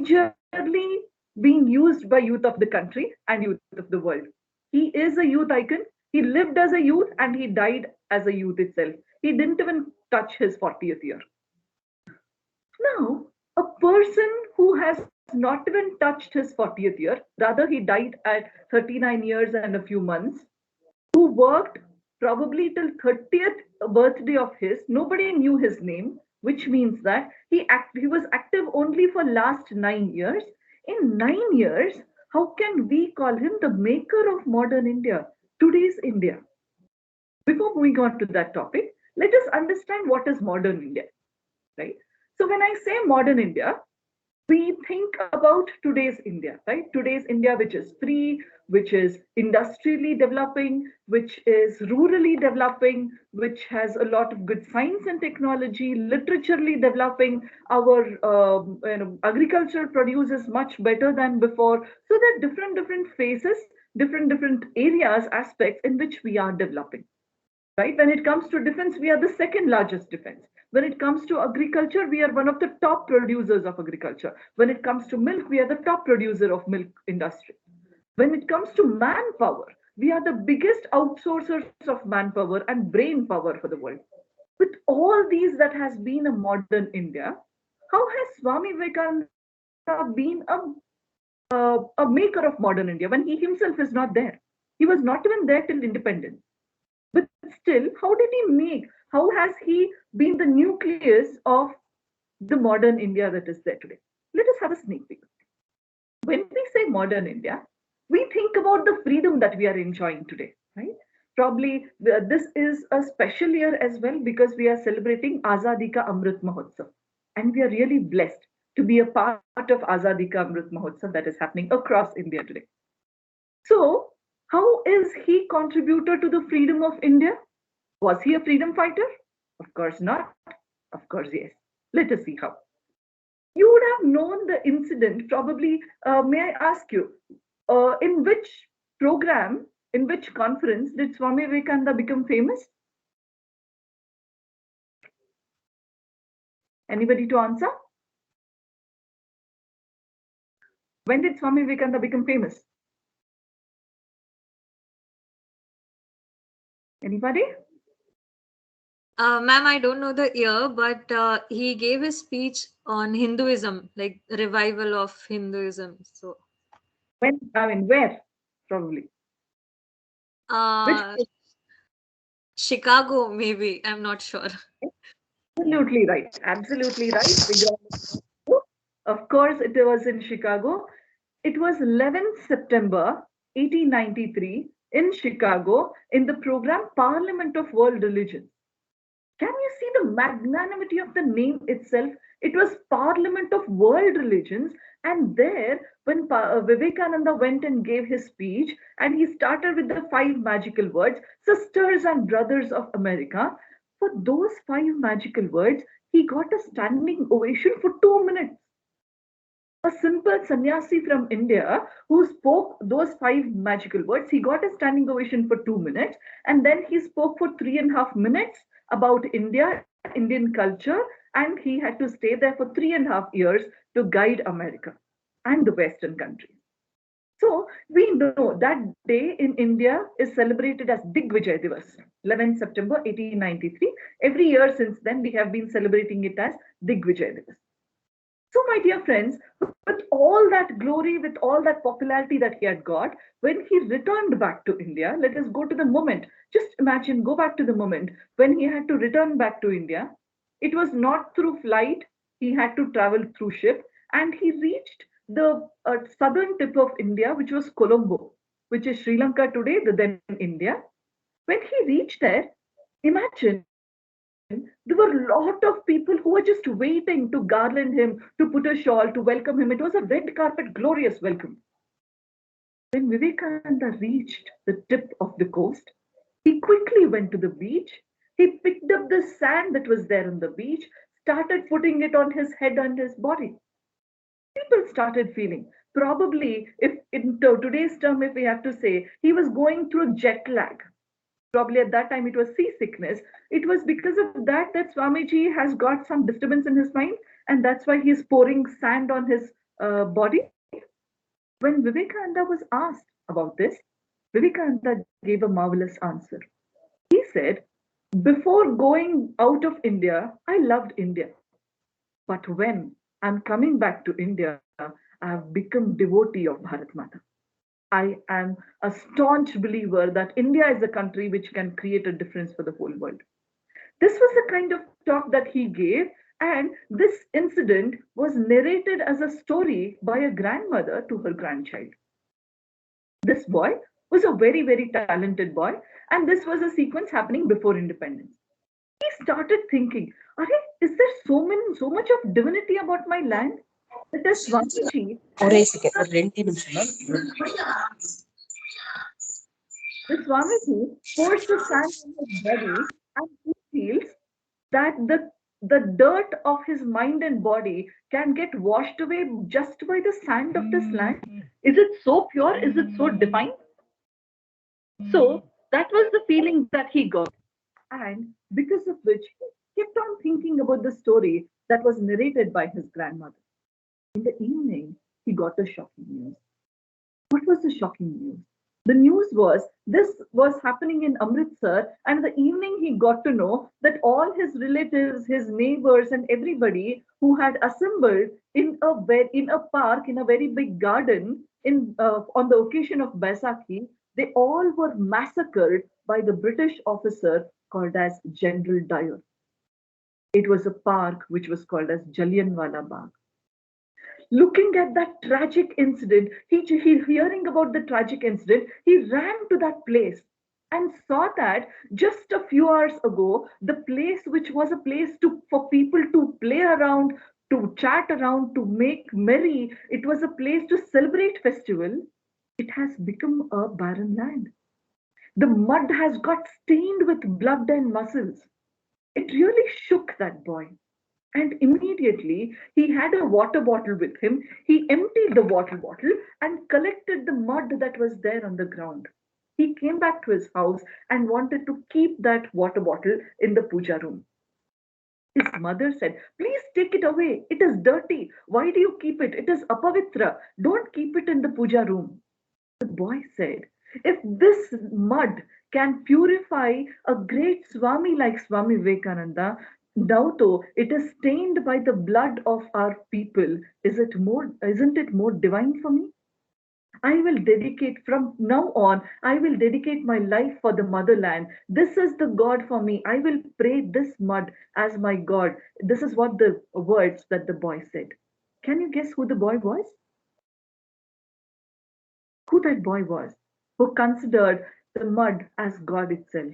majorly being used by youth of the country and youth of the world. He is a youth icon. He lived as a youth and he died as a youth itself. He didn't even touch his 40th year. Now, a person who has not even touched his 40th year, rather, he died at 39 years and a few months, who worked probably till 30th birthday of his. Nobody knew his name, which means that he was active only for last 9 years. In 9 years, how can we call him the maker of modern India, today's India? Before moving on to that topic, let us understand what is modern India, right? So when I say modern India, we think about today's India, right? Today's India, which is free, which is industrially developing, which is rurally developing, which has a lot of good science and technology, literaturely developing. Our agricultural produce is much better than before. So there are different phases, different areas, aspects in which we are developing. Right? When it comes to defense, we are the second largest defense. When it comes to agriculture, we are one of the top producers of agriculture. When it comes to milk, we are the top producer of milk industry. When it comes to manpower, we are the biggest outsourcers of manpower and brain power for the world. With all these that has been a modern India, how has Swami Vivekananda been a maker of modern India when he himself is not there? He was not even there till independence. But still, how did he make? How has he been the nucleus of the modern India that is there today? Let us have a sneak peek. When we say modern India, we think about the freedom that we are enjoying today, right? Probably this is a special year as well because we are celebrating Azadi Ka Amrit Mahotsav. And we are really blessed to be a part of Azadi Ka Amrit Mahotsav that is happening across India today. So, how is he contributor to the freedom of India? Was he a freedom fighter? Of course not. Of course, yes. Let us see how. You would have known the incident, probably. May I ask you, in which program, in which conference did Swami Vivekananda become famous? Anybody to answer? When did Swami Vivekananda become famous? Anybody? Ma'am, I don't know the year, but he gave his speech on Hinduism, like revival of Hinduism. So, When? I mean, where? Probably. Which? uh, Chicago, maybe. I'm not sure. Absolutely right. Absolutely right. Of course, it was in Chicago. It was 11th September 1893 in Chicago in the program Parliament of World Religions. Can you see the magnanimity of the name itself? It was Parliament of World Religions, and there, when Vivekananda went and gave his speech, and he started with the five magical words, Sisters and Brothers of America. For those five magical words, he got a standing ovation for 2 minutes. A simple sannyasi from India who spoke those five magical words. He got a standing ovation for 2 minutes, and then he spoke for 3.5 minutes about India, Indian culture, and he had to stay there for 3.5 years to guide America and the Western countries. So we know that day in India is celebrated as Digvijay Divas, 11th September 1893. Every year since then, we have been celebrating it as Digvijay Divas. So, my dear friends, with all that glory, with all that popularity that he had got, when he returned back to India, let us go to the moment. Just imagine, go back to the moment when he had to return back to India. It was not through flight, he had to travel through ship, and he reached the southern tip of India, which was Colombo, which is Sri Lanka today, the then India. When he reached there, imagine there were a lot of people who were just waiting to garland him, to put a shawl, to welcome him. It was a red carpet, glorious welcome. When Vivekananda reached the tip of the coast, he quickly went to the beach. He picked up the sand that was there on the beach, started putting it on his head and his body. People started feeling, probably, if in today's term, if we have to say, he was going through jet lag. Probably at that time it was seasickness. It was because of that that Swamiji has got some disturbance in his mind, and that's why he's pouring sand on his body? When Vivekananda was asked about this, Vivekananda gave a marvelous answer. He said, before going out of India, I loved India. But when I'm coming back to India, I have become devotee of Bharat Mata. I am a staunch believer that India is a country which can create a difference for the whole world. This was the kind of talk that he gave, and this incident was narrated as a story by a grandmother to her grandchild. This boy was a very, very talented boy, and this was a sequence happening before independence. He started thinking, Are, is there so much of divinity about my land? That is Swamiji. The Swamiji pours the sand on his body and he feels that the dirt of his mind and body can get washed away just by the sand of this land. Is it so pure? Is it so divine? So that was the feeling that he got. And because of which he kept on thinking about the story that was narrated by his grandmother. In the evening, he got a shocking news. What was the shocking news? The news was this was happening in Amritsar, and the evening he got to know that all his relatives, his neighbors, and everybody who had assembled in a park in a very big garden on the occasion of Baisakhi, they all were massacred by the British officer called as General Dyer. It was a park which was called as Jallianwala Bagh. Looking at that tragic incident, he hearing about the tragic incident, he ran to that place and saw that just a few hours ago, the place which was a place for people to play around, to chat around, to make merry, it was a place to celebrate festival. It has become a barren land. The mud has got stained with blood and muscles. It really shook that boy. And immediately he had a water bottle with him. He emptied the water bottle and collected the mud that was there on the ground. He came back to his house and wanted to keep that water bottle in the puja room. His mother said, Please take it away. It is dirty. Why do you keep it? It is apavitra. Don't keep it in the puja room. The boy said, If this mud can purify a great Swami like Swami Vivekananda, now though it is stained by the blood of our people, isn't it more divine for me? I will dedicate from now on, I will dedicate my life for the motherland. This is the God for me. I will pray this mud as my God. This is what the words that the boy said. Can you guess who the boy was? Who that boy was who considered the mud as God itself?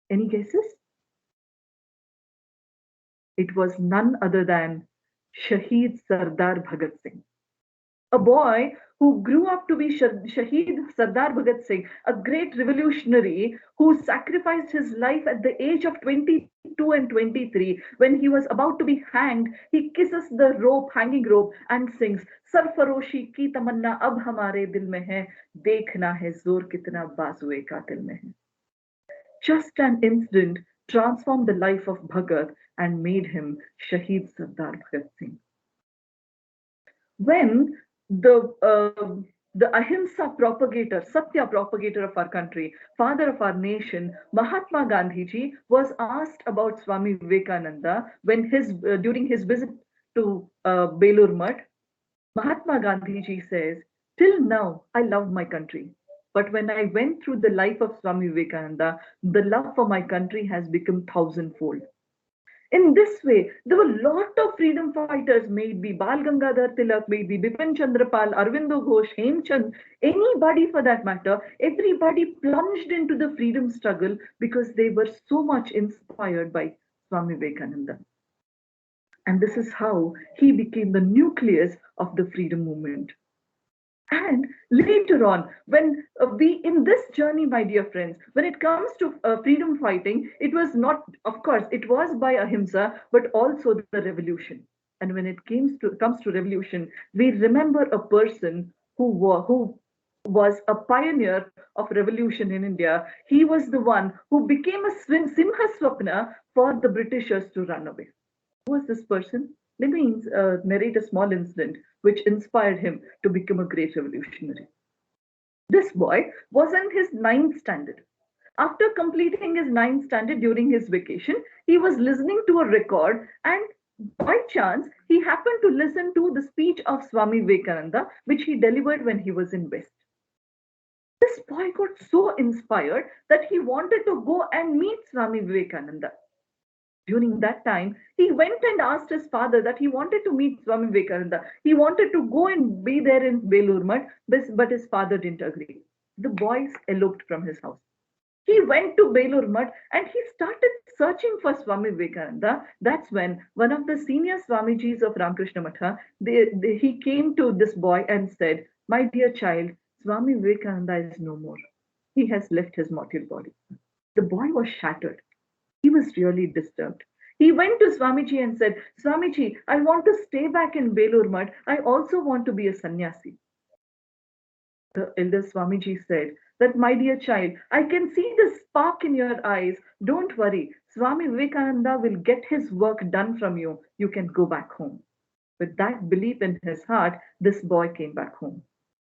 Any guesses? It was none other than Shaheed Sardar Bhagat Singh, a boy who grew up to be Shaheed Sardar Bhagat Singh, a great revolutionary who sacrificed his life at the age of 22 and 23. When he was about to be hanged, he kisses the rope, hanging rope, and sings, Sarfaroshi ki tamanna ab hamare dil mein hai, dekhna hai zor kitna bazuए कातिल में है. Just an incident transformed the life of Bhagat and made him Shaheed Sardar Bhagat Singh. When the Ahimsa propagator, Satya propagator of our country, father of our nation, Mahatma Gandhi ji was asked about Swami Vivekananda when during his visit to Belur Mutt. Mahatma Gandhi ji says, Till now, I loved my country. But when I went through the life of Swami Vivekananda, the love for my country has become thousandfold. In this way, there were a lot of freedom fighters, may it be Bal Gangadhar Tilak, may it be Bipin Chandra Pal, Arvindo Ghosh, Hemchand, anybody for that matter, everybody plunged into the freedom struggle because they were so much inspired by Swami Vivekananda. And this is how he became the nucleus of the freedom movement. And later on, when we in this journey, my dear friends, when it comes to freedom fighting, it was not, of course, it was by ahimsa, but also the revolution. And when it comes to revolution, we remember a person who was a pioneer of revolution in India. He was the one who became a Simha Swapna for the Britishers to run away. Who was this person? Let me narrate a small incident which inspired him to become a great revolutionary. This boy was in his ninth standard. After completing his ninth standard during his vacation, he was listening to a record, and by chance, he happened to listen to the speech of Swami Vivekananda, which he delivered when he was in West. This boy got so inspired that he wanted to go and meet Swami Vivekananda. During that time, he went and asked his father that he wanted to meet Swami Vivekananda. He wanted to go and be there in Belur Mutt, but his father didn't agree. The boy eloped from his house. He went to Belur Mutt and he started searching for Swami Vivekananda. That's when one of the senior Swamijis of Ramakrishna Matha, he came to this boy and said, "My dear child, Swami Vivekananda is no more. He has left his mortal body." The boy was shattered. He was really disturbed. He went to Swamiji and said, "Swamiji, I want to stay back in Belur Mutt. I also want to be a sannyasi." The elder Swamiji said that, "My dear child, I can see the spark in your eyes. Don't worry. Swami Vivekananda will get his work done from you. You can go back home." With that belief in his heart, this boy came back home.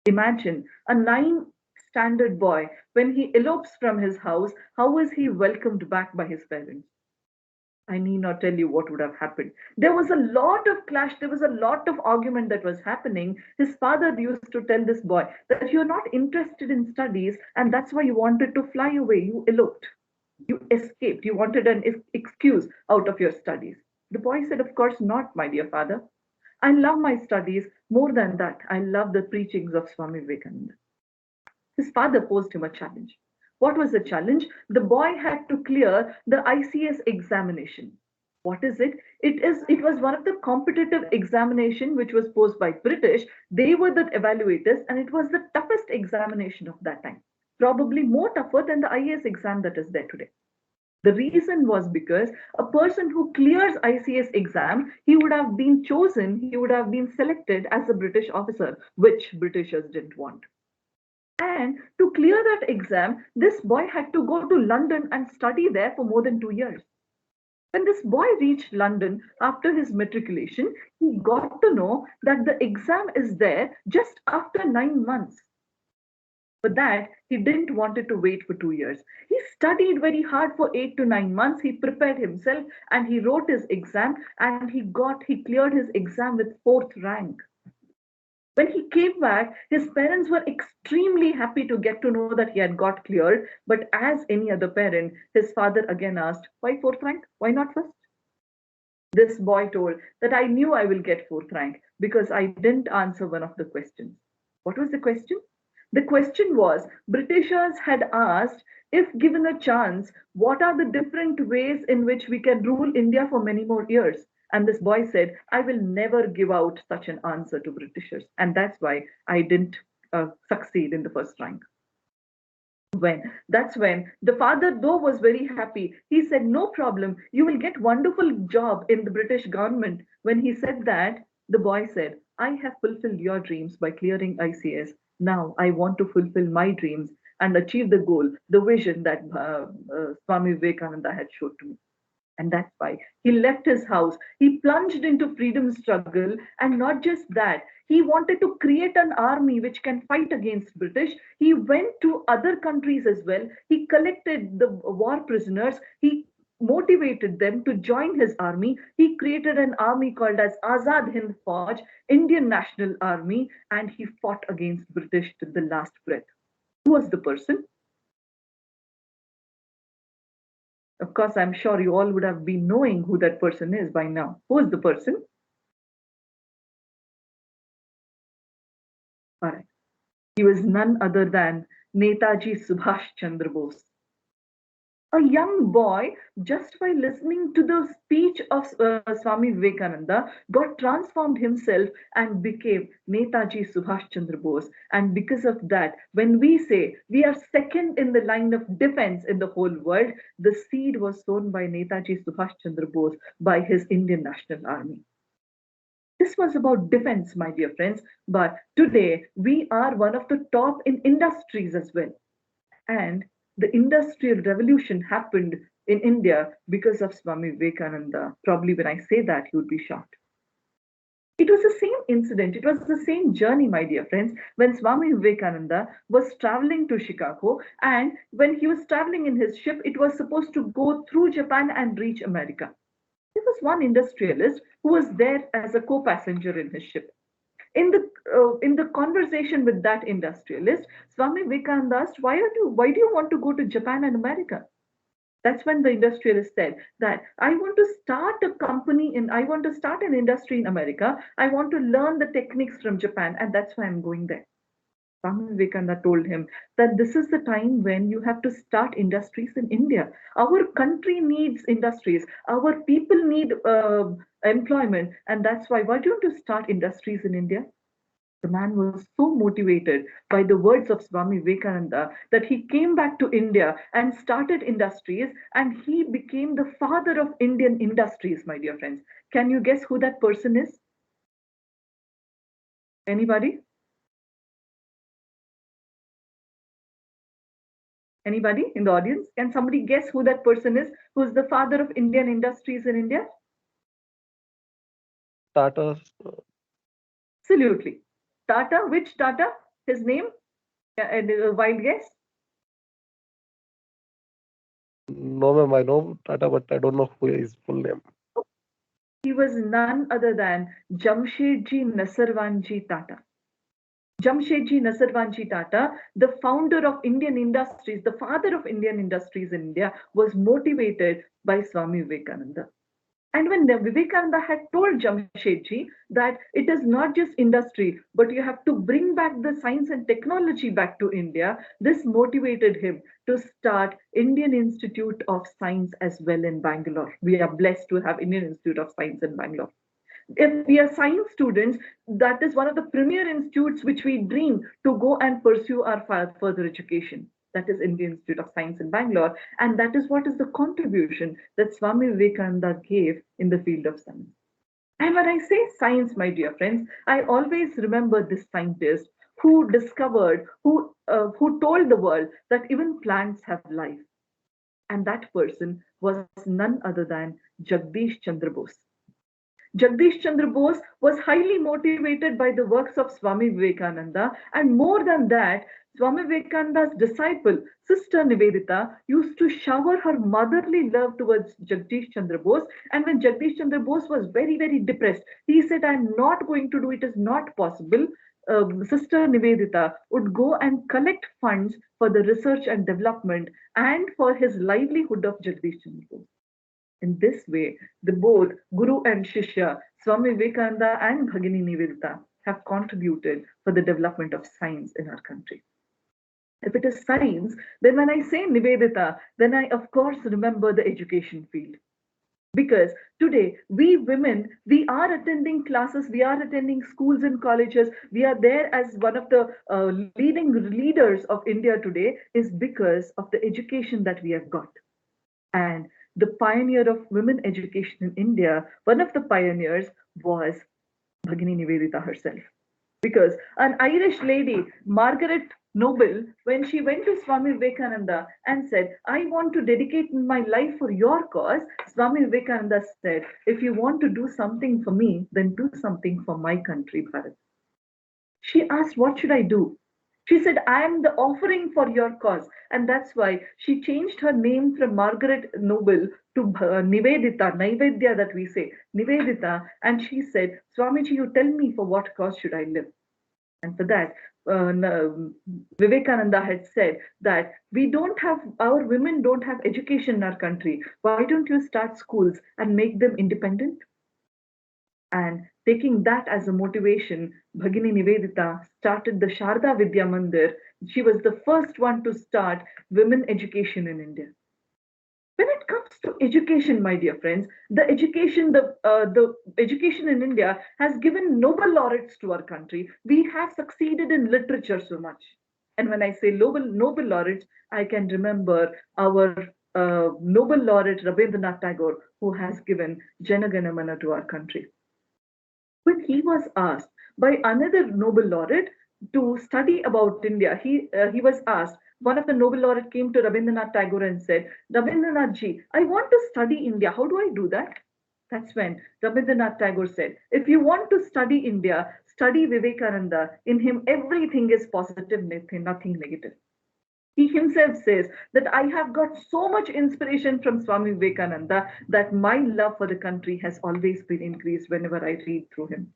Imagine a nine standard boy, when he elopes from his house, how is he welcomed back by his parents? I need not tell you what would have happened. There was a lot of clash, there was a lot of argument that was happening. His father used to tell this boy that you're not interested in studies and that's why you wanted to fly away. You eloped, you escaped, you wanted an excuse out of your studies. The boy said, "Of course not, my dear father. I love my studies more than that. I love the preachings of Swami Vivekananda." His father posed him a challenge. What was the challenge? The boy had to clear the ICS examination. What is it? It was one of the competitive examination which was posed by British. They were the evaluators, and it was the toughest examination of that time. Probably more tougher than the IAS exam that is there today. The reason was because a person who clears ICS exam, he would have been chosen, he would have been selected as a British officer, which Britishers didn't want. And to clear that exam, this boy had to go to London and study there for more than 2 years. When this boy reached London after his matriculation, he got to know that the exam is there just after 9 months. For that, he didn't wanted to wait for 2 years. He studied very hard for 8 to 9 months. He prepared himself and he wrote his exam and he cleared his exam with fourth rank. When he came back, his parents were extremely happy to get to know that he had got cleared. But as any other parent, his father again asked, "Why fourth rank? Why not first?" This boy told that, "I knew I will get fourth rank because I didn't answer one of the questions." What was the question? The question was, Britishers had asked, if given a chance, what are the different ways in which we can rule India for many more years? And this boy said, "I will never give out such an answer to Britishers. And that's why I didn't succeed in the first rank." That's when the father, though, was very happy. He said, "No problem, you will get wonderful job in the British government." When he said that, the boy said, "I have fulfilled your dreams by clearing ICS. Now I want to fulfill my dreams and achieve the goal, the vision that Swami Vivekananda had showed to me." And that's why he left his house. He plunged into freedom struggle. And not just that, he wanted to create an army which can fight against British. He went to other countries as well. He collected the war prisoners. He motivated them to join his army. He created an army called as Azad Hind Fauj, Indian National Army, and he fought against British to the last breath. Who was the person? Of course, I'm sure you all would have been knowing who that person is by now. Who is the person? All right. He was none other than Netaji Subhash Chandra Bose. A young boy, just by listening to the speech of Swami Vivekananda, got transformed himself and became Netaji Subhash Chandra Bose. And because of that, when we say we are second in the line of defense in the whole world, the seed was sown by Netaji Subhash Chandra Bose by his Indian National Army. This was about defense, my dear friends, but today we are one of the top in industries as well. And the industrial revolution happened in India because of Swami Vivekananda. Probably when I say that, you would be shocked. It was the same incident, it was the same journey, my dear friends, when Swami Vivekananda was traveling to Chicago. And when he was traveling in his ship, it was supposed to go through Japan and reach America. There was one industrialist who was there as a co passenger in his ship. In the conversation with that industrialist, Swami Vivekananda asked, why do you want to go to Japan and America? That's when the industrialist said that I want to start an industry in America. I want to learn the techniques from Japan, and that's why I'm going there. Swami Vivekananda told him that this is the time when you have to start industries in India. Our country needs industries. Our people need employment, and that's why don't you start industries in India? The man was so motivated by the words of Swami Vivekananda that he came back to India and started industries, and he became the father of Indian industries, my dear friends. Can you guess who that person is? Anybody? Anybody in the audience? Can somebody guess who that person is? Who's the father of Indian industries in India? Tata. Absolutely. Tata, which Tata? His name? And a wild guess? No, ma'am, I know Tata, but I don't know who is full name. He was none other than Jamshedji Nasarwanji Tata. Jamshedji Nasarwanji Tata, the founder of Indian industries, the father of Indian industries in India, was motivated by Swami Vivekananda. And when Vivekananda had told Jamshedji that it is not just industry, but you have to bring back the science and technology back to India, this motivated him to start Indian Institute of Science as well in Bangalore. We are blessed to have Indian Institute of Science in Bangalore. If we are science students, that is one of the premier institutes which we dream to go and pursue our further education. That is Indian Institute of Science in Bangalore. And that is what is the contribution that Swami Vivekananda gave in the field of science. And when I say science, my dear friends, I always remember this scientist who discovered, who told the world that even plants have life. And that person was none other than Jagdish Chandra Bose. Jagdish Chandra Bose was highly motivated by the works of Swami Vivekananda, and more than that, Swami Vivekananda's disciple, Sister Nivedita, used to shower her motherly love towards Jagdish Chandra Bose. And when Jagdish Chandra Bose was very, very depressed, he said, I'm not going to do it, is not possible. Sister Nivedita would go and collect funds for the research and development and for his livelihood of Jagdish Chandra Bose. In this way, the both Guru and Shishya, Swami Vivekananda and Bhagini Nivedita, have contributed for the development of science in our country. If it is science, then when I say Nivedita, then I of course remember the education field. Because today, we women, we are attending classes, we are attending schools and colleges, we are there as one of the leading leaders of India today, is because of the education that we have got. And the pioneer of women education in India, one of the pioneers was Bhagini Nivedita herself. Because an Irish lady, Margaret Noble, when she went to Swami Vivekananda and said, I want to dedicate my life for your cause, Swami Vivekananda said, if you want to do something for me, then do something for my country, Bharat. She asked, what should I do? She said, I am the offering for your cause. And that's why she changed her name from Margaret Noble to Nivedita, Naivedya that we say, Nivedita. And she said, Swamiji, you tell me for what cause should I live? And for that, Vivekananda had said that our women don't have education in our country. Why don't you start schools and make them independent? And taking that as a motivation, Bhagini Nivedita started the Sharda Vidya Mandir. She was the first one to start women education in India. When it comes to education, my dear friends, the education in India has given Nobel laureates to our country. We have succeeded in literature so much. And when I say Nobel laureates, I can remember our Nobel laureate Rabindranath Tagore, who has given Jana Gana Mana to our country. When he was asked by another Nobel laureate to study about India, he was asked. One of the Nobel laureate came to Rabindranath Tagore and said, Rabindranath ji, I want to study India. How do I do that? That's when Rabindranath Tagore said, if you want to study India, study Vivekananda. In him, everything is positive, nothing negative. He himself says that I have got so much inspiration from Swami Vivekananda that my love for the country has always been increased whenever I read through him.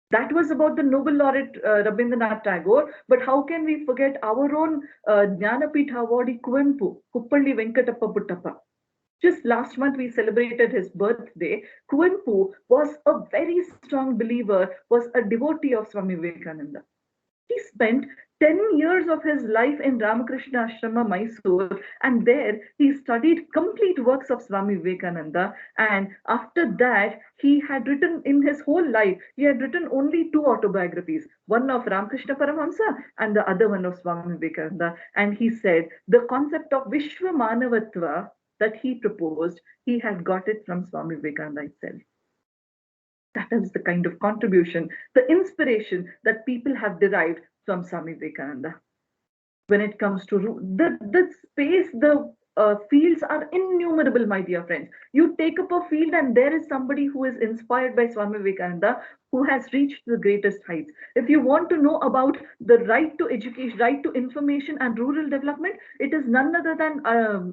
That was about the Nobel laureate Rabindranath Tagore, but how can we forget our own Jnanapitha awardee Kuvempu, Kuppalli Venkatappa Puttappa? Just last month we celebrated his birthday. Kuvempu was a very strong believer, was a devotee of Swami Vivekananda. He spent 10 years of his life in Ramakrishna Ashrama, Mysore, and there he studied complete works of Swami Vivekananda. And after that, he had written in his whole life, he had written only two autobiographies, one of Ramakrishna Paramahamsa and the other one of Swami Vivekananda. And he said the concept of Vishwa Manavatva that he proposed, he had got it from Swami Vivekananda itself. That is the kind of contribution, the inspiration that people have derived from Swami Vivekananda. When it comes to the space, the fields are innumerable, my dear friends. You take up a field and there is somebody who is inspired by Swami Vivekananda who has reached the greatest heights. If you want to know about the right to education, right to information and rural development, it is none other than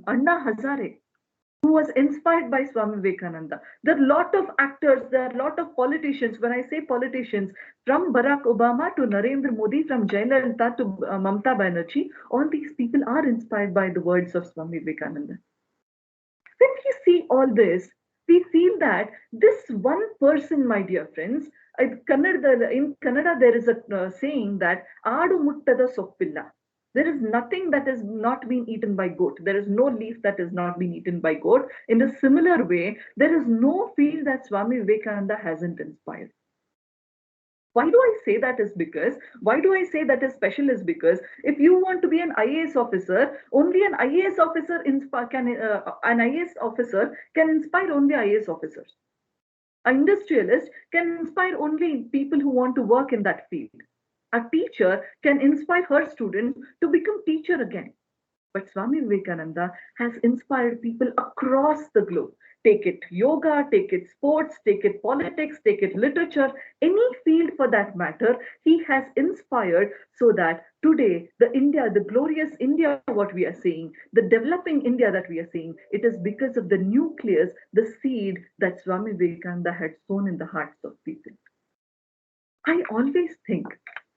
Anna Hazare, who was inspired by Swami Vivekananda. There are a lot of actors, there are a lot of politicians. When I say politicians, from Barack Obama to Narendra Modi, from Jayalalitha to Mamta Banerjee, all these people are inspired by the words of Swami Vivekananda. When we see all this, we feel that this one person, my dear friends, in Kannada there is a saying that Aadu Muttada Soppilla. There is nothing that is not being eaten by goat. There is no leaf that is not being eaten by goat. In a similar way, there is no field that Swami Vivekananda hasn't inspired. Why do I say that is because, why do I say that is special is because if you want to be an IAS officer, only an IAS officer an IAS officer can inspire only IAS officers. An industrialist can inspire only people who want to work in that field. A teacher can inspire her students to become teacher again. But Swami Vivekananda has inspired people across the globe. Take it yoga, take it sports, take it politics, take it literature, any field for that matter, he has inspired so that today the India, the glorious India, what we are seeing, the developing India that we are seeing, it is because of the nucleus, the seed that Swami Vivekananda had sown in the hearts of people. I always think,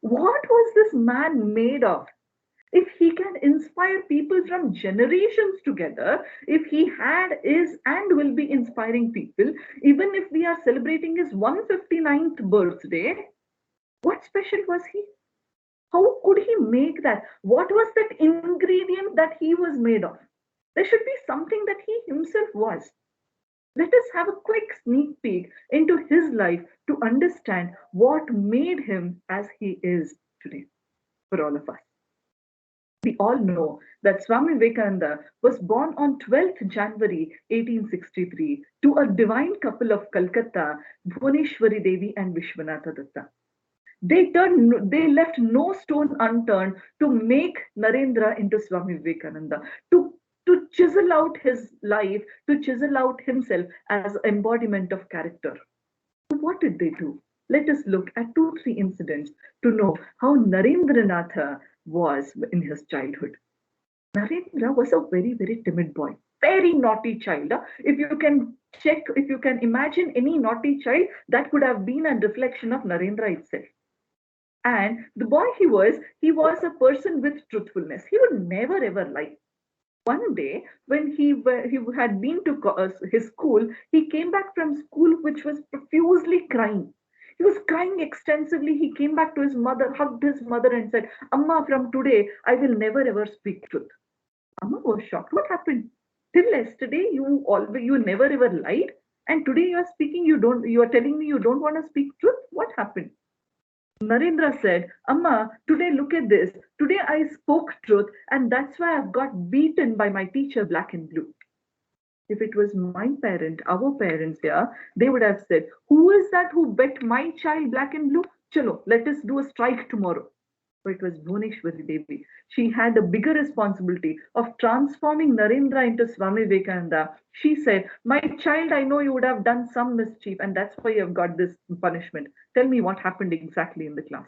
what was this man made of? If he can inspire people from generations together, if he had, is, and will be inspiring people, even if we are celebrating his 159th birthday, what special was he? How could he make that? What was that ingredient that he was made of? There should be something that he himself was. Let us have a quick sneak peek into his life to understand what made him as he is today for all of us. We all know that Swami Vivekananda was born on 12th January 1863 to a divine couple of Calcutta, Bhuvneshwari Devi and Vishwanatha Datta. They left no stone unturned to make Narendra into Swami Vivekananda, to chisel out his life, to chisel out himself as embodiment of character. So what did they do? Let us look at two, three incidents to know how Narendranatha was in his childhood. Narendra was a very, very timid boy, very naughty child. If you can check, if you can imagine any naughty child, that could have been a reflection of Narendra itself. And the boy he was a person with truthfulness. He would never ever lie. One day, when he had been to his school, he came back from school, which was profusely crying. He was crying extensively. He came back to his mother, hugged his mother, and said, "Amma, from today, I will never ever speak truth." Amma was shocked. What happened? Till yesterday, you never ever lied, and today you are speaking. You are telling me you don't want to speak truth. What happened? Narendra said, Amma, today look at this. Today I spoke truth, and that's why I've got beaten by my teacher, black and blue. If it was my parent, our parents here, they would have said, who is that who bet my child black and blue? Chalo, let us do a strike tomorrow. It was Bhuneshwari Devi. She had a bigger responsibility of transforming Narendra into Swami Vivekananda. She said, "My child, I know you would have done some mischief, and that's why you have got this punishment. Tell me what happened exactly in the class."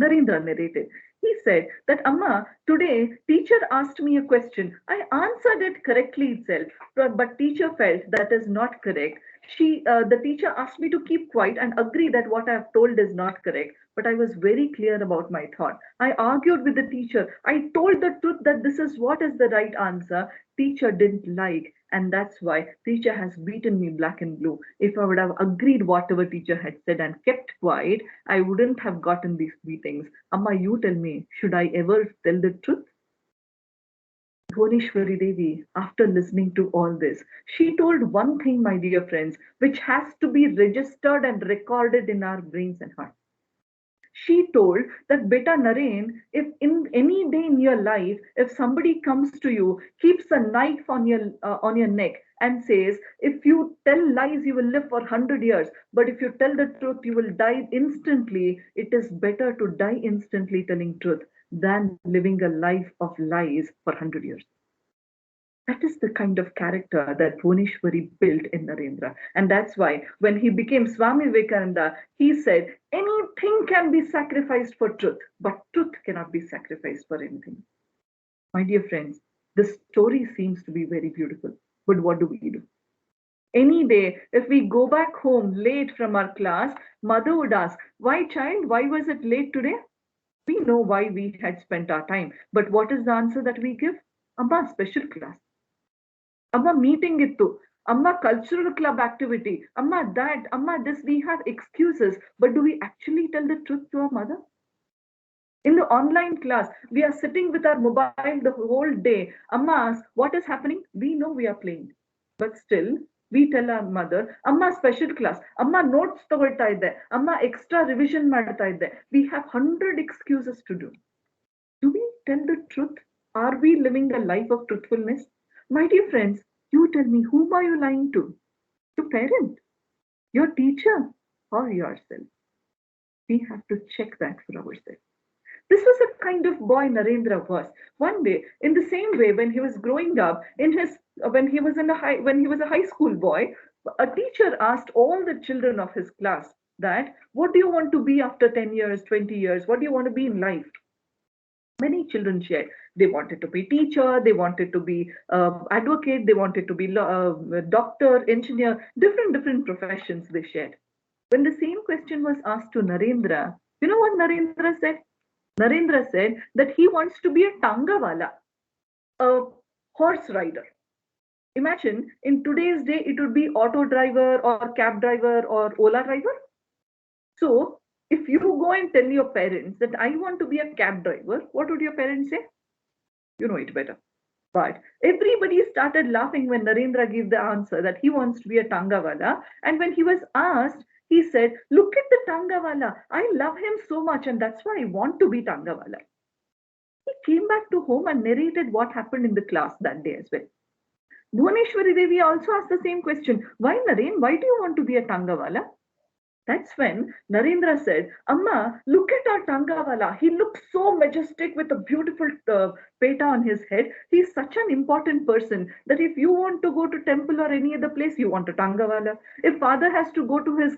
Narendra narrated. He said that Amma, today teacher asked me a question. I answered it correctly itself, but teacher felt that is not correct. The teacher asked me to keep quiet and agree that what I have told is not correct. But I was very clear about my thought. I argued with the teacher. I told the truth that this is what is the right answer. Teacher didn't like, and that's why teacher has beaten me black and blue. If I would have agreed whatever teacher had said and kept quiet, I wouldn't have gotten these beatings. Amma, you tell me, should I ever tell the truth? Bhuneshwari Devi, after listening to all this, she told one thing, my dear friends, which has to be registered and recorded in our brains and hearts. She told that, Beta Naren, if in any day in your life, if somebody comes to you, keeps a knife on your neck and says, if you tell lies, you will live for 100 years, but if you tell the truth, you will die instantly. It is better to die instantly telling truth than living a life of lies for 100 years. That is the kind of character that Bhuneshwari built in Narendra. And that's why when he became Swami Vivekananda, he said, anything can be sacrificed for truth, but truth cannot be sacrificed for anything. My dear friends, the story seems to be very beautiful, but what do we do? Any day, if we go back home late from our class, mother would ask, why child, why was it late today? We know why we had spent our time, but what is the answer that we give? Amma, special class. Amma, meeting ittu. Amma, cultural club activity. Amma, that. Amma, this. We have excuses. But do we actually tell the truth to our mother? In the online class, we are sitting with our mobile the whole day. Amma asks, what is happening? We know we are playing. But still, we tell our mother, Amma, special class. Amma, notes ತಗೊಳ್ತಾ ಇದ್ದೆ. Amma, extra revision ಮಾಡ್ತಾ ಇದ್ದೆ. We have 100 excuses to do. Do we tell the truth? Are we living a life of truthfulness? My dear friends, you tell me, whom are you lying to? Your parent, your teacher, or yourself? We have to check that for ourselves. This was a kind of boy Narendra was. One day, in the same way, when he was growing up, when he was a high school boy, a teacher asked all the children of his class that, what do you want to be after 10 years, 20 years? What do you want to be in life? Many children shared. They wanted to be teacher, they wanted to be advocate, they wanted to be doctor, engineer, different professions they shared. When the same question was asked to Narendra, you know what Narendra said? Narendra said that he wants to be a Tangawala, a horse rider. Imagine in today's day, it would be auto driver or cab driver or Ola driver. So if you go and tell your parents that I want to be a cab driver, what would your parents say? You know it better. But everybody started laughing when Narendra gave the answer that he wants to be a Tangawala. And when he was asked, he said, look at the Tangawala. I love him so much and that's why I want to be Tangawala. He came back to home and narrated what happened in the class that day as well. Bhuneshwari Devi also asked the same question. Why Naren? Why do you want to be a Tangawala? That's when Narendra said, Amma, look at our Tangawala. He looks so majestic with a beautiful peta on his head. He's such an important person that if you want to go to temple or any other place, you want a Tangawala. If father has to go to his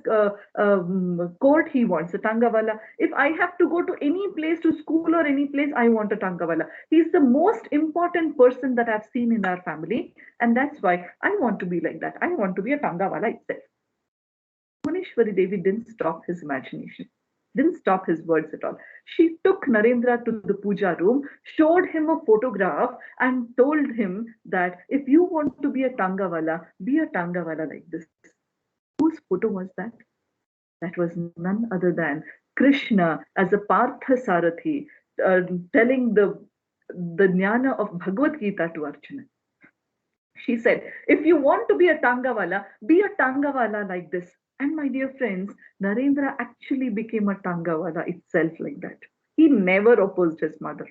court, he wants a Tangawala. If I have to go to any place, to school or any place, I want a Tangawala. He's the most important person that I've seen in our family. And that's why I want to be like that. I want to be a Tangawala itself. Bhuneshwari Devi didn't stop his imagination, didn't stop his words at all. She took Narendra to the puja room, showed him a photograph, and told him that if you want to be a Tangawala, be a Tangawala like this. Whose photo was that? That was none other than Krishna as a Partha Sarathi, telling the jnana of Bhagavad Gita to Arjuna. She said, if you want to be a Tangawala, be a Tangawala like this. And my dear friends, Narendra actually became a Tangawala itself like that. He never opposed his mother.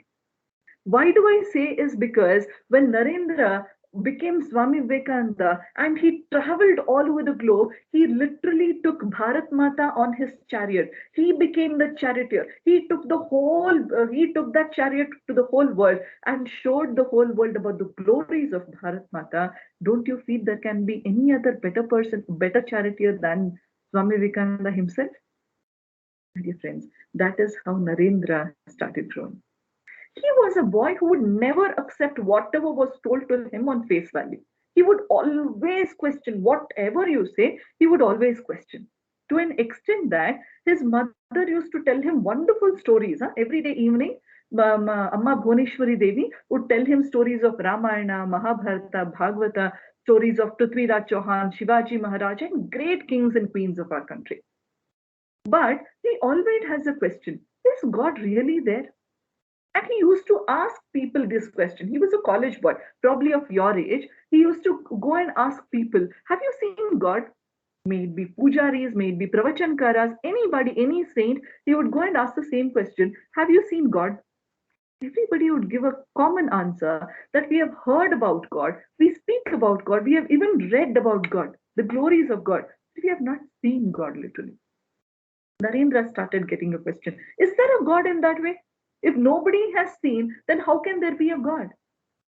Why do I say is because when Narendra became Swami Vivekananda and he traveled all over the globe, he literally took Bharat Mata on his chariot. He became the charioteer. He took that chariot to the whole world and showed the whole world about the glories of Bharat Mata. Don't you feel there can be any other better person, better charioteer than Swami Vivekananda himself? My dear friends, that is how Narendra started growing. He was a boy who would never accept whatever was told to him on face value. He would always question whatever you say, he would always question. To an extent that his mother used to tell him wonderful stories. Every day evening, Amma Bhuneshwari Devi would tell him stories of Ramayana, Mahabharata, Bhagavata, stories of Prithviraj Chauhan, Shivaji Maharaj, and great kings and queens of our country. But he always has a question: is God really there? And he used to ask people this question. He was a college boy, probably of your age. He used to go and ask people, have you seen God? May it be pujaris, may it be pravachankaras, anybody, any saint, he would go and ask the same question, have you seen God? Everybody would give a common answer that we have heard about God, we speak about God, we have even read about God, the glories of God, but we have not seen God literally. Narendra started getting a question: is there a God in that way? If nobody has seen, then how can there be a God?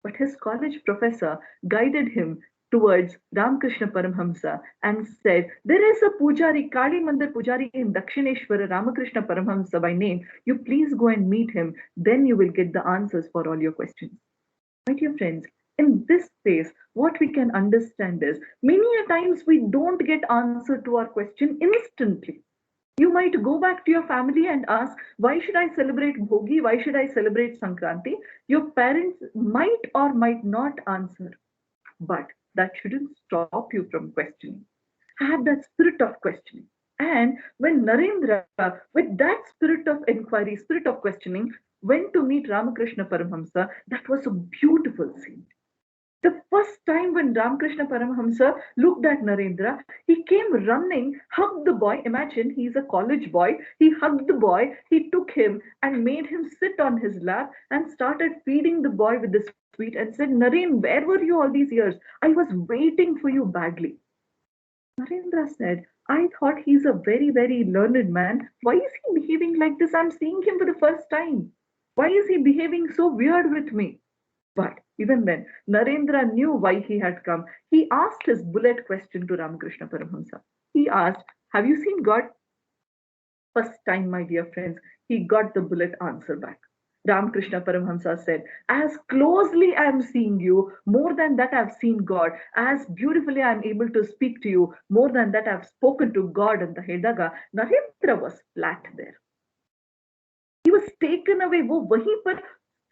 But his college professor guided him towards Ramakrishna Paramhamsa and said, there is a pujari, Kali Mandir pujari in Dakshineshwara, Ramakrishna Paramhamsa by name. You please go and meet him. Then you will get the answers for all your questions. My dear friends, in this space, what we can understand is many a times we don't get answer to our question instantly. You might go back to your family and ask, why should I celebrate Bhogi? Why should I celebrate Sankranti? Your parents might or might not answer, but that shouldn't stop you from questioning. Have that spirit of questioning. And when Narendra, with that spirit of inquiry, spirit of questioning, went to meet Ramakrishna Paramhamsa, that was a beautiful scene. The first time when Ramakrishna Paramahamsa looked at Narendra, he came running, hugged the boy. Imagine he's a college boy. He hugged the boy, he took him and made him sit on his lap and started feeding the boy with the sweet and said, Naren, where were you all these years? I was waiting for you badly. Narendra said, I thought he's a very, very learned man. Why is he behaving like this? I'm seeing him for the first time. Why is he behaving so weird with me? But even then, Narendra knew why he had come. He asked his bullet question to Ramakrishna Paramhamsa. He asked, have you seen God? First time, my dear friends, he got the bullet answer back. Ramakrishna Paramhamsa said, as closely I am seeing you, more than that I have seen God. As beautifully I am able to speak to you, more than that I have spoken to God and the Hedaga. Narendra was flat there. He was taken away. वो वहीं पर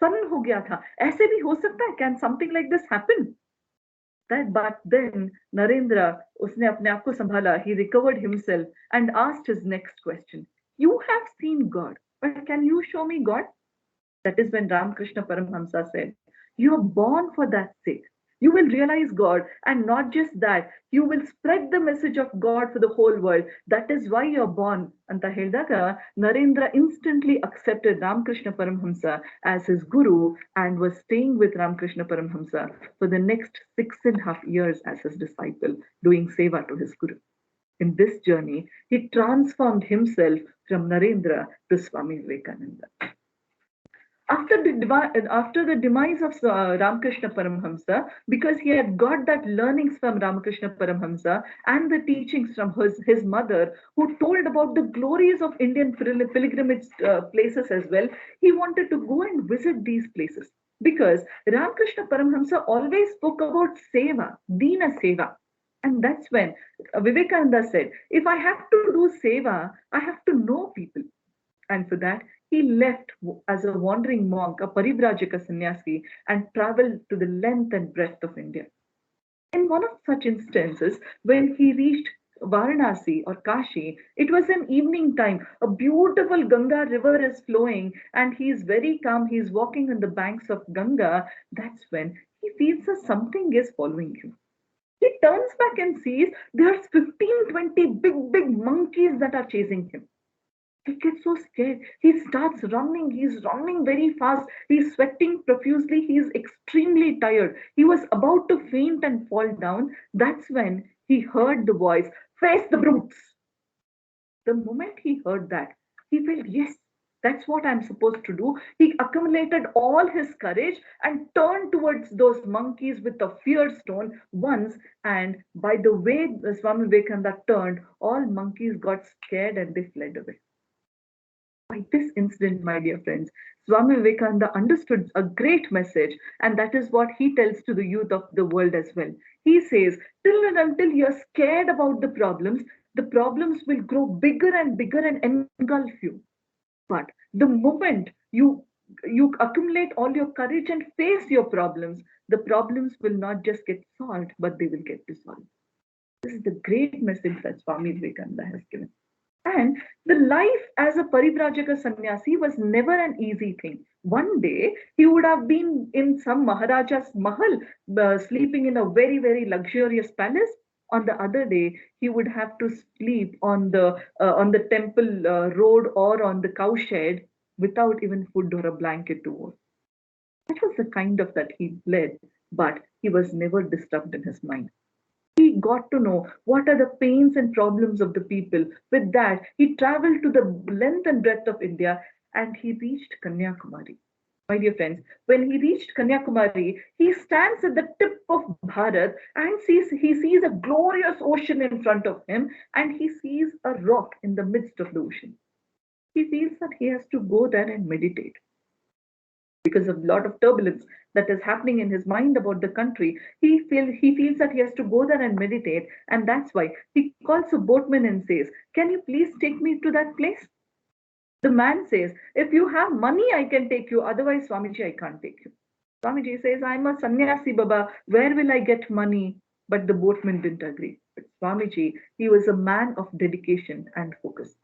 सन हो गया था. ऐसे भी हो सकता है? Can something like this happen? That, but then Narendra, उसने अपने आप को संभाला. He recovered himself and asked his next question. You have seen God, but can you show me God? That is when Ramakrishna Paramhamsa said, you are born for that sake. You will realize God, and not just that, you will spread the message of God for the whole world. That is why you're born. Anta ಹೇಳಿದಾಗ Narendra instantly accepted Ramakrishna Paramhamsa as his guru and was staying with Ramakrishna Paramhamsa for the next 6.5 years as his disciple, doing seva to his guru. In this journey, he transformed himself from Narendra to Swami Vivekananda. After the demise of Ramakrishna Paramhamsa, because he had got that learnings from Ramakrishna Paramhamsa and the teachings from his mother, who told about the glories of Indian pilgrimage places as well, he wanted to go and visit these places. Because Ramakrishna Paramhamsa always spoke about seva, Dina Seva. And that's when Vivekananda said, if I have to do seva, I have to know people. And for that, he left as a wandering monk, a parivrajaka sannyasi, and traveled to the length and breadth of India. In one of such instances, when he reached Varanasi or Kashi, it was an evening time. A beautiful Ganga river is flowing, and he is very calm. He is walking on the banks of Ganga. That's when he feels that something is following him. He turns back and sees there's 15, 20 big monkeys that are chasing him. He gets so scared. He starts running. He's running very fast. He's sweating profusely. He's extremely tired. He was about to faint and fall down. That's when he heard the voice, face the brutes. The moment he heard that, he felt, yes, that's what I'm supposed to do. He accumulated all his courage and turned towards those monkeys with a fierce tone once. And by the way Swami Vivekananda turned, all monkeys got scared and they fled away. By this incident, my dear friends, Swami Vivekananda understood a great message, and that is what he tells to the youth of the world as well. He says, till and until you're scared about the problems will grow bigger and bigger and engulf you. But the moment you accumulate all your courage and face your problems, the problems will not just get solved, but they will get dissolved. This is the great message that Swami Vivekananda has given. And the life as a Parivrajaka sannyasi was never an easy thing. One day he would have been in some Maharaja's mahal, sleeping in a very, very luxurious palace. On the other day, he would have to sleep on the temple road or on the cowshed without even food or a blanket to wear. That was the kind of that he led, but he was never disturbed in his mind. He got to know what are the pains and problems of the people. With that, he traveled to the length and breadth of India and he reached Kanyakumari. My dear friends, when he reached Kanyakumari, he stands at the tip of Bharat and he sees a glorious ocean in front of him and he sees a rock in the midst of the ocean. He feels that he has to go there and meditate because of a lot of turbulence that is happening in his mind about the country. He feels that he has to go there and meditate, and that's why he calls a boatman and says, "Can you please take me to that place?" The man says, "If you have money, I can take you. Otherwise, Swamiji, I can't take you." Swamiji says, "I'm a sannyasi, Baba. Where will I get money?" But the boatman didn't agree. But Swamiji, he was a man of dedication and focus.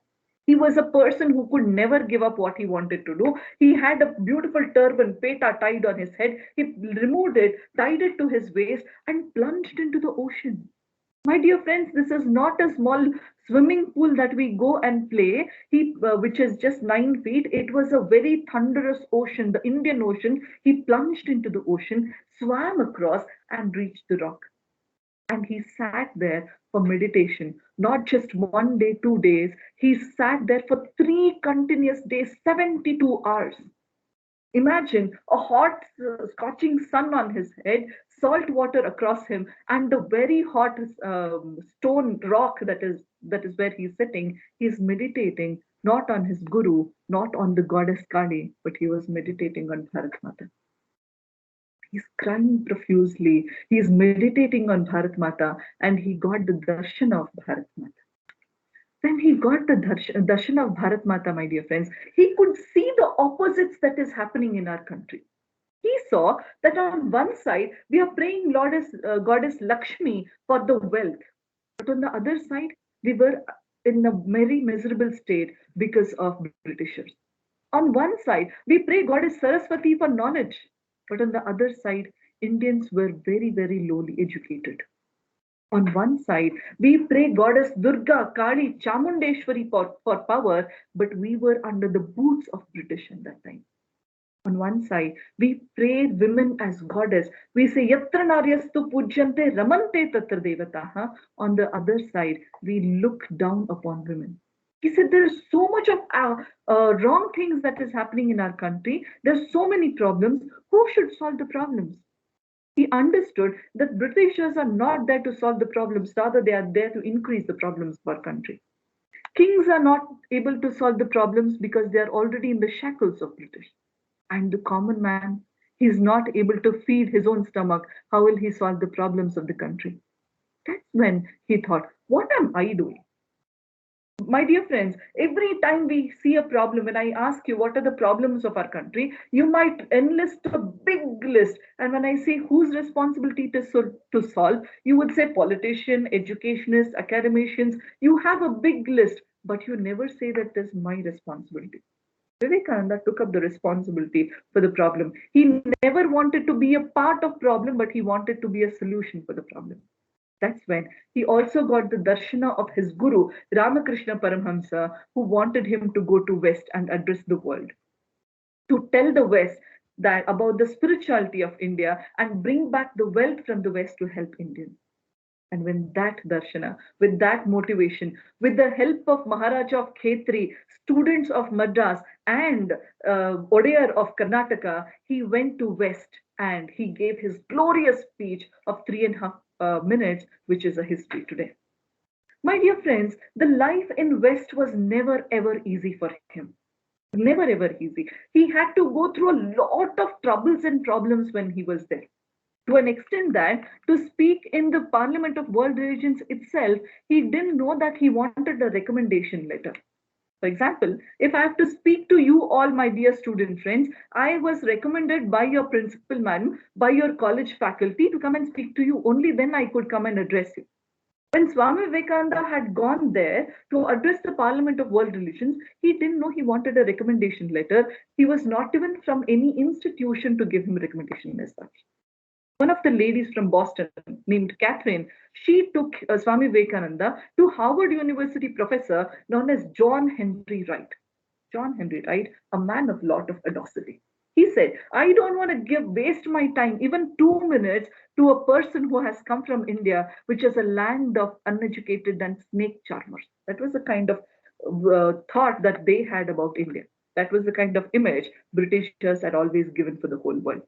He was a person who could never give up what he wanted to do. He had a beautiful turban, peta, tied on his head. He removed it, tied it to his waist, and plunged into the ocean. My dear friends, this is not a small swimming pool that we go and play, which is just 9 feet. It was a very thunderous ocean, the Indian Ocean. He plunged into the ocean, swam across, and reached the rock. And he sat there for meditation, not just 1 day, 2 days. He sat there for 3 continuous days, 72 hours. Imagine a hot, scorching sun on his head, salt water across him, and the very hot stone rock that is where he's sitting. He's meditating not on his guru, not on the goddess Kali, but he was meditating on Bharat Mata. He's crying profusely. He's meditating on Bharat Mata, and he got the darshan of Bharat Mata. When he got the darshan of Bharat Mata, my dear friends, he could see the opposites that is happening in our country. He saw that on one side we are praying goddess Lakshmi for the wealth, but on the other side we were in a very miserable state because of Britishers. On one side we pray goddess Saraswati for knowledge, but on the other side Indians were very, very lowly educated. On one side, we pray goddess Durga, Kali, Chamundeshwari for power, but we were under the boots of British at that time. On one side, we pray women as goddess. We say Yatra Naryastu Pujyante Ramante Tatra Devataha. On the other side, we look down upon women. He said there is so much of wrong things that is happening in our country. There's so many problems. Who should solve the problems? He understood that Britishers are not there to solve the problems, rather, they are there to increase the problems of our country. Kings are not able to solve the problems because they are already in the shackles of British. And the common man, he is not able to feed his own stomach. How will he solve the problems of the country? That's when he thought, what am I doing? My dear friends, every time we see a problem, when I ask you what are the problems of our country, you might enlist a big list. And when I say whose responsibility to solve, you would say politician, educationists, academicians. You have a big list, but you never say that this is my responsibility. Vivekananda took up the responsibility for the problem. He never wanted to be a part of problem, but he wanted to be a solution for the problem. That's when he also got the darshana of his guru, Ramakrishna Paramhamsa, who wanted him to go to West and address the world, to tell the West that about the spirituality of India and bring back the wealth from the West to help Indians. And when that darshana, with that motivation, with the help of Maharaja of Khetri, students of Madras, and Odear of Karnataka, he went to West and he gave his glorious speech of 3.5 minutes, which is a history today. My dear friends, the life in West was never ever easy for him. Never ever easy. He had to go through a lot of troubles and problems when he was there. To an extent that to speak in the Parliament of World Religions itself, he didn't know that he wanted a recommendation letter. For example, if I have to speak to you all, my dear student friends, I was recommended by your principal man, by your college faculty to come and speak to you. Only then I could come and address you. When Swami Vivekananda had gone there to address the Parliament of World Religions, he didn't know he wanted a recommendation letter. He was not even from any institution to give him a recommendation as such. One of the ladies from Boston named Catherine, she took Swami Vivekananda to Harvard University professor known as John Henry Wright. John Henry Wright, a man of lot of audacity. He said, I don't want to waste my time, even 2 minutes, to a person who has come from India, which is a land of uneducated and snake charmers. That was the kind of thought that they had about India. That was the kind of image Britishers had always given for the whole world.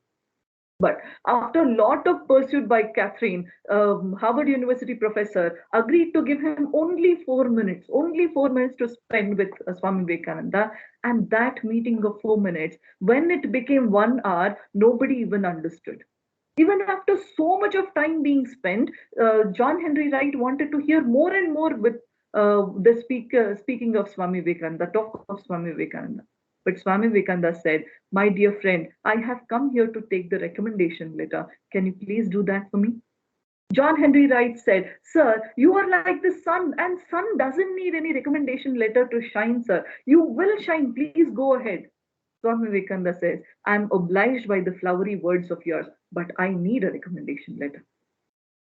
But after a lot of pursuit by Catherine, Harvard University professor agreed to give him only 4 minutes to spend with Swami Vivekananda. And that meeting of 4 minutes, when it became 1 hour, nobody even understood. Even after so much of time being spent, John Henry Wright wanted to hear more and more with the speaker speaking of Swami Vivekananda, talk of Swami Vivekananda. But Swami Vivekananda said, my dear friend, I have come here to take the recommendation letter. Can you please do that for me? John Henry Wright said, sir, you are like the sun, and sun doesn't need any recommendation letter to shine, sir. You will shine. Please go ahead. Swami Vivekananda says, I am obliged by the flowery words of yours, but I need a recommendation letter.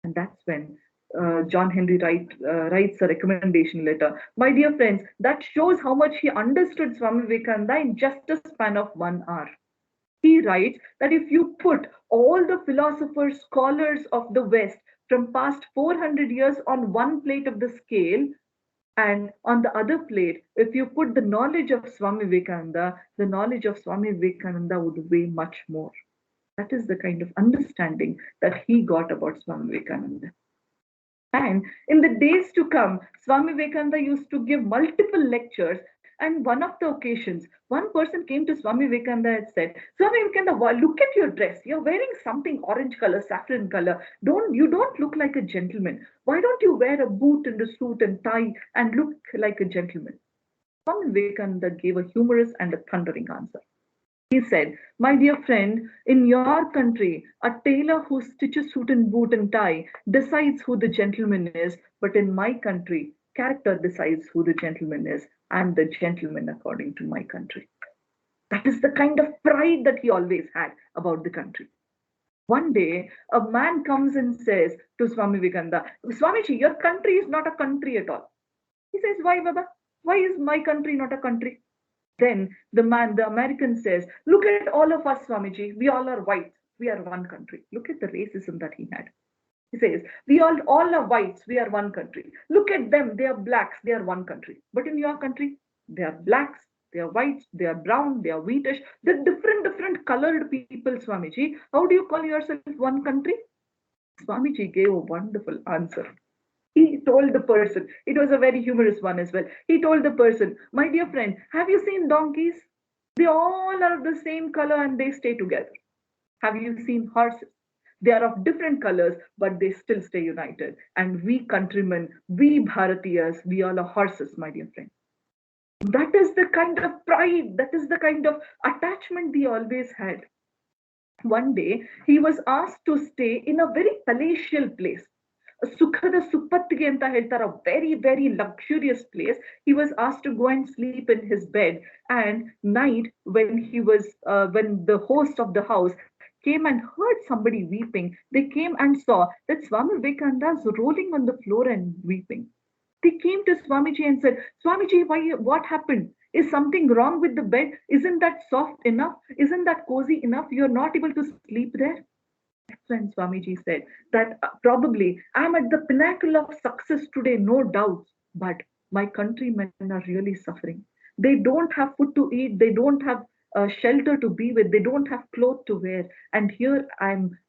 And that's when John Henry Wright writes a recommendation letter. My dear friends, that shows how much he understood Swami Vivekananda in just a span of 1 hour. He writes that if you put all the philosophers, scholars of the West from past 400 years on one plate of the scale, and on the other plate, if you put the knowledge of Swami Vivekananda, the knowledge of Swami Vivekananda would weigh much more. That is the kind of understanding that he got about Swami Vivekananda. And in the days to come, Swami Vivekananda used to give multiple lectures. And one of the occasions, one person came to Swami Vivekananda and said, Swami Vivekananda, look at your dress. You're wearing something orange color, saffron color. You don't look like a gentleman. Why don't you wear a boot and a suit and tie and look like a gentleman? Swami Vivekananda gave a humorous and a thundering answer. He said, my dear friend, in your country, a tailor who stitches suit and boot and tie decides who the gentleman is, but in my country, character decides who the gentleman is. I'm the gentleman according to my country. That is the kind of pride that he always had about the country. One day, a man comes and says to Swami Vivekananda, Swamiji, your country is not a country at all. He says, why, Baba? Why is my country not a country? Then the American says, look at all of us, Swamiji. We all are whites. We are one country. Look at the racism that he had. He says, we all are whites. We are one country. Look at them. They are blacks. They are one country. But in your country, they are blacks. They are whites. They are brown. They are wheatish. They're different colored people, Swamiji. How do you call yourself one country? Swamiji gave a wonderful answer. He told the person, it was a very humorous one as well. He told the person, my dear friend, have you seen donkeys? They all are of the same color and they stay together. Have you seen horses? They are of different colors, but they still stay united. And we countrymen, we Bharatiyas, we all are horses, my dear friend. That is the kind of pride, that is the kind of attachment he always had. One day, he was asked to stay in a very palatial place. Sukhada Supattige anta ಹೇಳ್ತಾರೆ, a very luxurious place. He was asked to go and sleep in his bed. And night, when the host of the house came and heard somebody weeping, they came and saw that Swami Vivekananda is rolling on the floor and weeping. They came to Swamiji and said, Swamiji, what happened? Is something wrong with the bed? Isn't that soft enough? Isn't that cozy enough? You're not able to sleep there? That's when Swamiji said that probably I'm at the pinnacle of success today, no doubts, but my countrymen are really suffering. They don't have food to eat, they don't have shelter to be with, they don't have clothes to wear. And here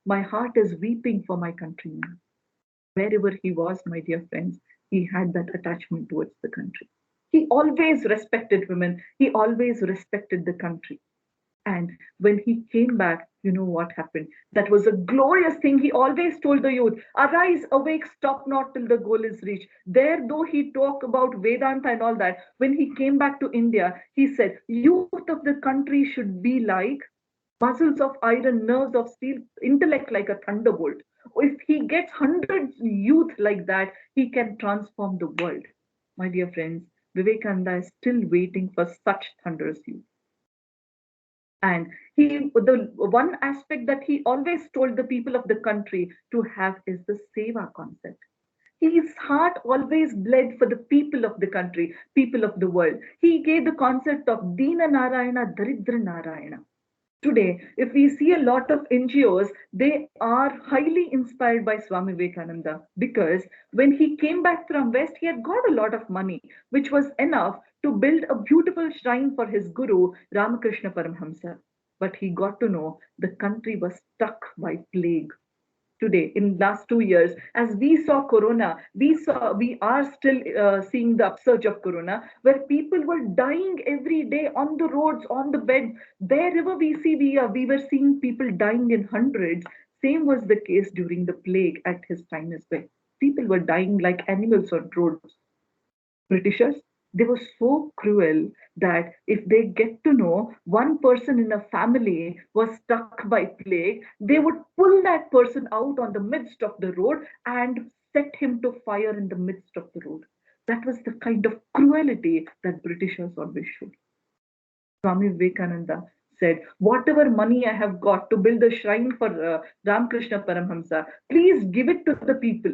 my heart is weeping for my countrymen. Wherever he was, my dear friends, he had that attachment towards the country. He always respected women, he always respected the country. And when he came back, you know what happened? That was a glorious thing. He always told the youth, arise, awake, stop not till the goal is reached. There, though he talked about Vedanta and all that, when he came back to India, he said, youth of the country should be like muscles of iron, nerves of steel, intellect like a thunderbolt. If he gets hundreds youth like that, he can transform the world. My dear friends, Vivekananda is still waiting for such thunderous youth. And the one aspect that he always told the people of the country to have is the seva concept. His heart always bled for the people of the country, people of the world. He gave the concept of Dina Narayana, Daridra Narayana. Today, if we see a lot of NGOs, they are highly inspired by Swami Vivekananda because when he came back from West, he had got a lot of money, which was enough to build a beautiful shrine for his guru, Ramakrishna Paramhamsa. But he got to know the country was struck by plague today in last 2 years. As we saw corona, we are still seeing the upsurge of corona, where people were dying every day on the roads, on the bed. Wherever we see, we were seeing people dying in hundreds. Same was the case during the plague at his time as well. People were dying like animals on roads. Britishers, they were so cruel that if they get to know one person in a family was struck by plague, they would pull that person out on the midst of the road and set him to fire in the midst of the road. That was the kind of cruelty that Britishers always showed. Swami Vivekananda said, whatever money I have got to build a shrine for Ramakrishna Paramhamsa, please give it to the people.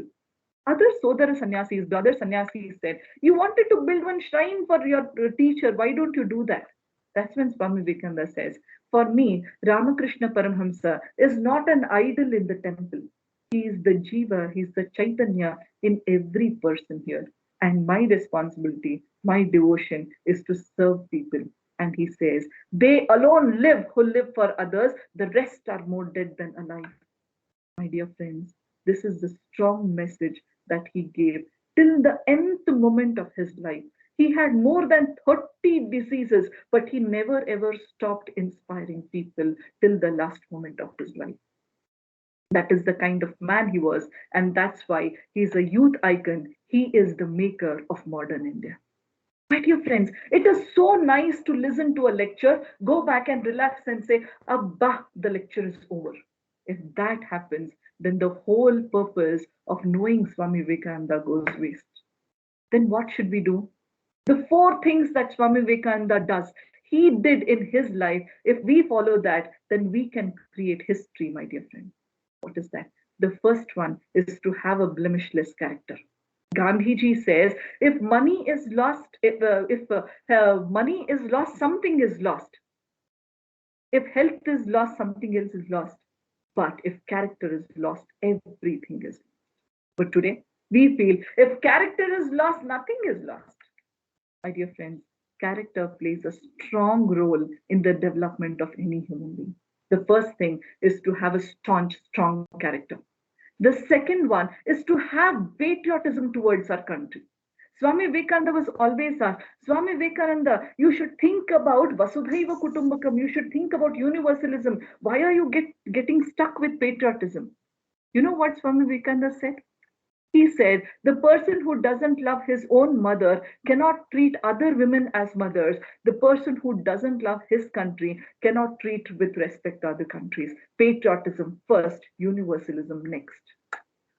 Other Sodara sannyasis, brother sannyasis said, you wanted to build one shrine for your teacher, why don't you do that? That's when Swami Vivekananda says, for me, Ramakrishna Paramhamsa is not an idol in the temple. He is the Jiva, he is the Chaitanya in every person here. And my responsibility, my devotion is to serve people. And he says, they alone live who live for others, the rest are more dead than alive. My dear friends, this is the strong message that he gave till the nth moment of his life. He had more than 30 diseases, but he never ever stopped inspiring people till the last moment of his life. That is the kind of man he was, and that's why he is a youth icon. He is the maker of modern India. My dear friends, it is so nice to listen to a lecture, go back and relax and say, Abba, the lecture is over. If that happens, then the whole purpose of knowing Swami Vivekananda goes waste. Then what should we do? The four things that Swami Vivekananda does, he did in his life. If we follow that, then we can create history, my dear friend. What is that? The first one is to have a blemishless character. Gandhiji says, if money is lost, if money is lost, something is lost. If health is lost, something else is lost. But if character is lost, everything is lost. But today, we feel if character is lost, nothing is lost. My dear friends, character plays a strong role in the development of any human being. The first thing is to have a staunch, strong character. The second one is to have patriotism towards our country. Swami Vivekananda was always asked, Swami Vivekananda, you should think about Vasudhaiva Kutumbakam, you should think about universalism. Why are you getting stuck with patriotism? You know what Swami Vivekananda said? He said, the person who doesn't love his own mother cannot treat other women as mothers. The person who doesn't love his country cannot treat with respect other countries. Patriotism first, universalism next.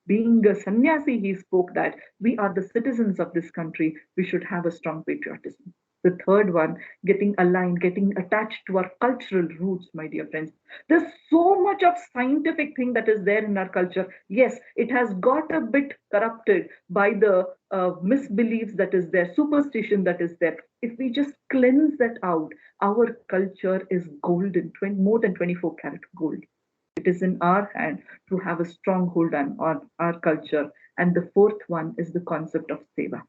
Being a sannyasi, he spoke that we are the citizens of this country. We should have a strong patriotism. The third one, getting aligned, getting attached to our cultural roots, my dear friends. There's so much of scientific thing that is there in our culture. Yes, it has got a bit corrupted by the misbeliefs that is there, superstition that is there. If we just cleanse that out, our culture is golden, more than 24 karat gold. It is in our hand to have a stronghold on our culture. And the fourth one is the concept of seva.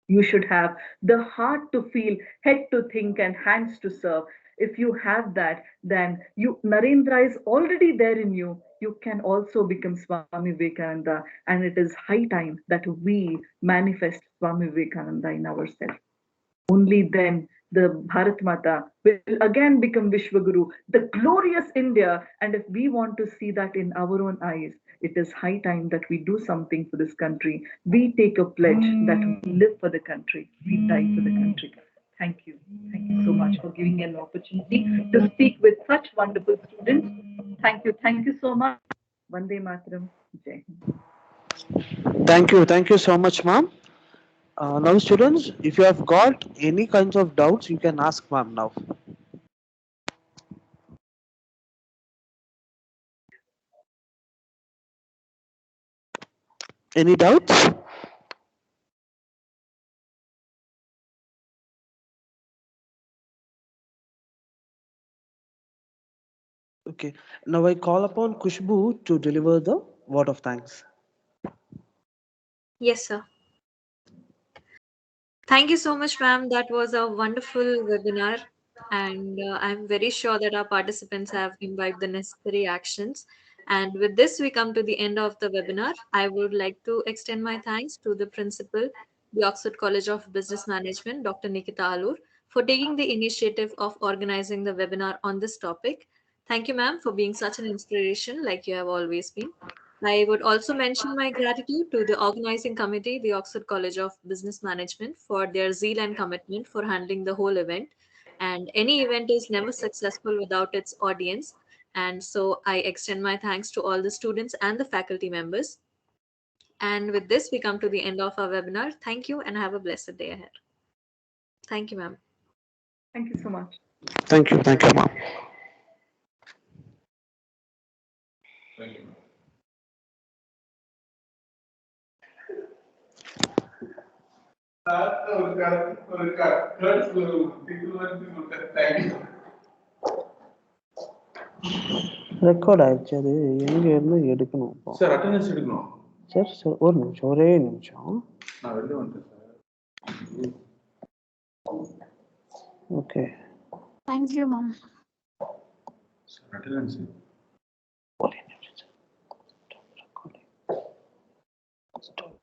You should have the heart to feel, head to think, and hands to serve. If you have that, then you Narendra is already there in you. You can also become Swami Vivekananda, and it is high time that we manifest Swami Vivekananda in ourselves. Only then the Bharat Mata will again become Vishwaguru, the glorious India. And if we want to see that in our own eyes, it is high time that we do something for this country. We take a pledge that we live for the country, we die for the country. Thank you. Thank you so much for giving an opportunity to speak with such wonderful students. Thank you. Thank you so much. Vande Mataram. Jai Hind. Thank you so much, ma'am. Now, students, if you have got any kinds of doubts, you can ask ma'am now. Any doubts? Okay. Now I call upon Kushbu to deliver the word of thanks. Yes, sir. Thank you so much, ma'am. That was a wonderful webinar, and I'm very sure that our participants have imbibed the necessary actions. And with this, we come to the end of the webinar. I would like to extend my thanks to the principal, the Oxford College of Business Management, Dr. Nikita Alur, for taking the initiative of organizing the webinar on this topic. Thank you, ma'am, for being such an inspiration, like you have always been. I would also mention my gratitude to the organizing committee, the Oxford College of Business Management, for their zeal and commitment for handling the whole event. And any event is never successful without its audience. And so I extend my thanks to all the students and the faculty members. And with this, we come to the end of our webinar. Thank you and have a blessed day ahead. Thank you, ma'am. Thank you so much. Thank you, ma'am. Record ஆயிடுச்சு அது எங்க இருந்து எடுக்கணும் இப்போ sir attendance எடுக்கணும் sir sir ஒரு நிமிஷம் ஒரே நிமிஷம் நான் வெளில வந்துட்டேன் sir okay Thank you, ma'am. Sir attendance